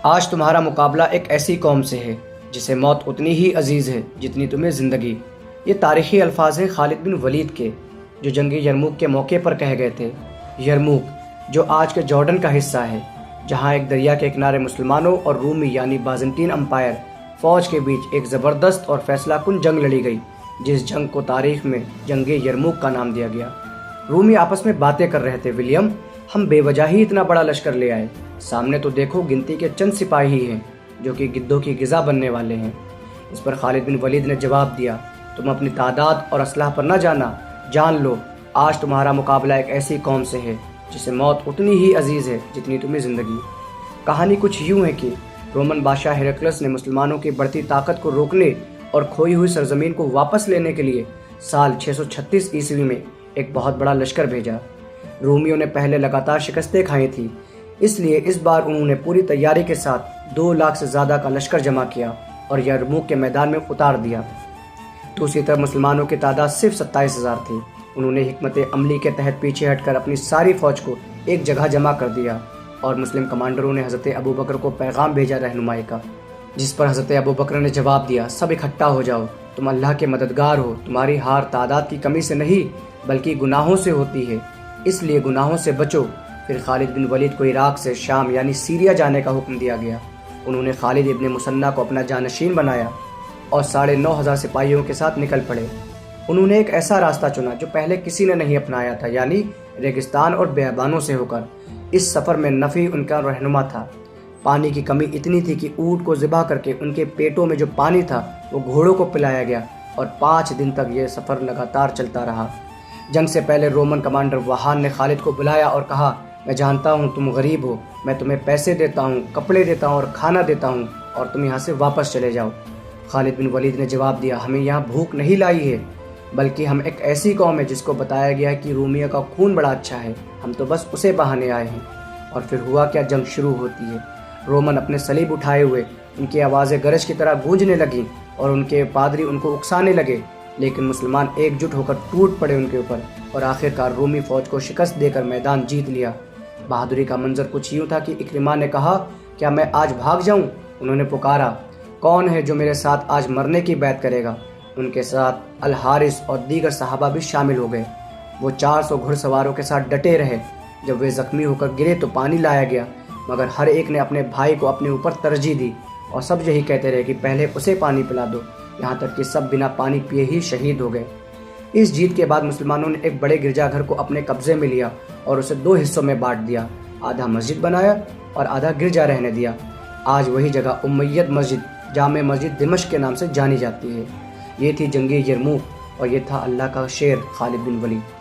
آج تمہارا مقابلہ ایک ایسی قوم سے ہے جسے موت اتنی ہی عزیز ہے جتنی تمہیں زندگی۔ یہ تاریخی الفاظ ہیں خالد بن ولید کے، جو جنگ یرموک کے موقع پر کہے گئے تھے۔ یرموک جو آج کے جارڈن کا حصہ ہے، جہاں ایک دریا کے کنارے مسلمانوں اور رومی یعنی بازنطین امپائر فوج کے بیچ ایک زبردست اور فیصلہ کن جنگ لڑی گئی، جس جنگ کو تاریخ میں جنگ یرموک کا نام دیا گیا۔ رومی آپس میں باتیں کر رہے تھے، ولیم ہم بے وجہ ہی اتنا بڑا لشکر لے آئے، سامنے تو دیکھو گنتی کے چند سپاہی ہیں جو کہ گدوں کی غذا بننے والے ہیں۔ اس پر خالد بن ولید نے جواب دیا، تم اپنی تعداد اور اسلحہ پر نہ جانا، جان لو آج تمہارا مقابلہ ایک ایسی قوم سے ہے جسے موت اتنی ہی عزیز ہے جتنی تمہیں زندگی۔ کہانی کچھ یوں ہے کہ رومن بادشاہ ہیرکلس نے مسلمانوں کی بڑھتی طاقت کو روکنے اور کھوئی ہوئی سرزمین کو واپس لینے کے لیے سال 636 عیسوی میں ایک بہت بڑا لشکر بھیجا۔ رومیوں نے پہلے لگاتار شکستیں کھائی تھیں، اس لیے اس بار انہوں نے پوری تیاری کے ساتھ 2 لاکھ سے زیادہ کا لشکر جمع کیا اور یرموک کے میدان میں اتار دیا۔ دوسری طرف مسلمانوں کی تعداد صرف 27,000 تھی۔ انہوں نے حکمت عملی کے تحت پیچھے ہٹ کر اپنی ساری فوج کو ایک جگہ جمع کر دیا اور مسلم کمانڈروں نے حضرت ابوبکر کو پیغام بھیجا رہنمائی کا، جس پر حضرت ابوبکر نے جواب دیا، سب اکٹھا ہو جاؤ، تم اللہ کے مددگار ہو، تمہاری ہار تعداد کی کمی سے نہیں بلکہ گناہوں سے ہوتی ہے، اس لیے گناہوں سے بچو۔ پھر خالد بن ولید کو عراق سے شام یعنی سیریا جانے کا حکم دیا گیا۔ انہوں نے خالد ابن مسنہ کو اپنا جانشین بنایا اور 9,500 سپاہیوں کے ساتھ نکل پڑے۔ انہوں نے ایک ایسا راستہ چنا جو پہلے کسی نے نہیں اپنایا تھا، یعنی ریگستان اور بیابانوں سے ہو کر۔ اس سفر میں نفی ان کا رہنما تھا۔ پانی کی کمی اتنی تھی کہ اونٹ کو ذبح کر کے ان کے پیٹوں میں جو پانی تھا وہ گھوڑوں کو پلایا گیا اور 5 دن تک یہ سفر لگاتار چلتا رہا۔ جنگ سے پہلے رومن کمانڈر وہان نے خالد کو بلایا اور کہا، میں جانتا ہوں تم غریب ہو، میں تمہیں پیسے دیتا ہوں، کپڑے دیتا ہوں اور کھانا دیتا ہوں اور تم یہاں سے واپس چلے جاؤ۔ خالد بن ولید نے جواب دیا، ہمیں یہاں بھوک نہیں لائی ہے، بلکہ ہم ایک ایسی قوم ہے جس کو بتایا گیا ہے کہ رومیوں کا خون بڑا اچھا ہے، ہم تو بس اسے بہانے آئے ہیں۔ اور پھر ہوا کیا، جنگ شروع ہوتی ہے۔ رومن اپنے صلیب اٹھائے ہوئے، ان کی آوازیں گرج کی طرح گونجنے لگیں اور ان کے پادری ان کو اکسانے لگے، لیکن مسلمان ایک جٹ ہو کر ٹوٹ پڑے ان کے اوپر اور آخر کار رومی فوج کو شکست دے کر میدان جیت لیا۔ بہادری کا منظر کچھ یوں تھا کہ اکرمہ نے کہا، کیا میں آج بھاگ جاؤں؟ انہوں نے پکارا، کون ہے جو میرے ساتھ آج مرنے کی بیعت کرے گا؟ ان کے ساتھ الحارث اور دیگر صحابہ بھی شامل ہو گئے۔ وہ 400 گھڑ سواروں کے ساتھ ڈٹے رہے۔ جب وہ زخمی ہو کر گرے تو پانی لایا گیا، مگر ہر ایک نے اپنے بھائی کو اپنے اوپر ترجیح دی اور سب یہی کہتے رہے کہ پہلے اسے پانی پلا دو، یہاں تک کہ سب بنا پانی پیے ہی شہید ہو گئے۔ اس جیت کے بعد مسلمانوں نے ایک بڑے گرجا گھر کو اپنے قبضے میں لیا اور اسے 2 حصوں میں بانٹ دیا، آدھا مسجد بنایا اور آدھا گرجا رہنے دیا۔ آج وہی جگہ امید مسجد، جامع مسجد دمشق کے نام سے جانی جاتی ہے۔ یہ تھی جنگ یرموک اور یہ تھا اللہ کا شیر خالد بن ولید۔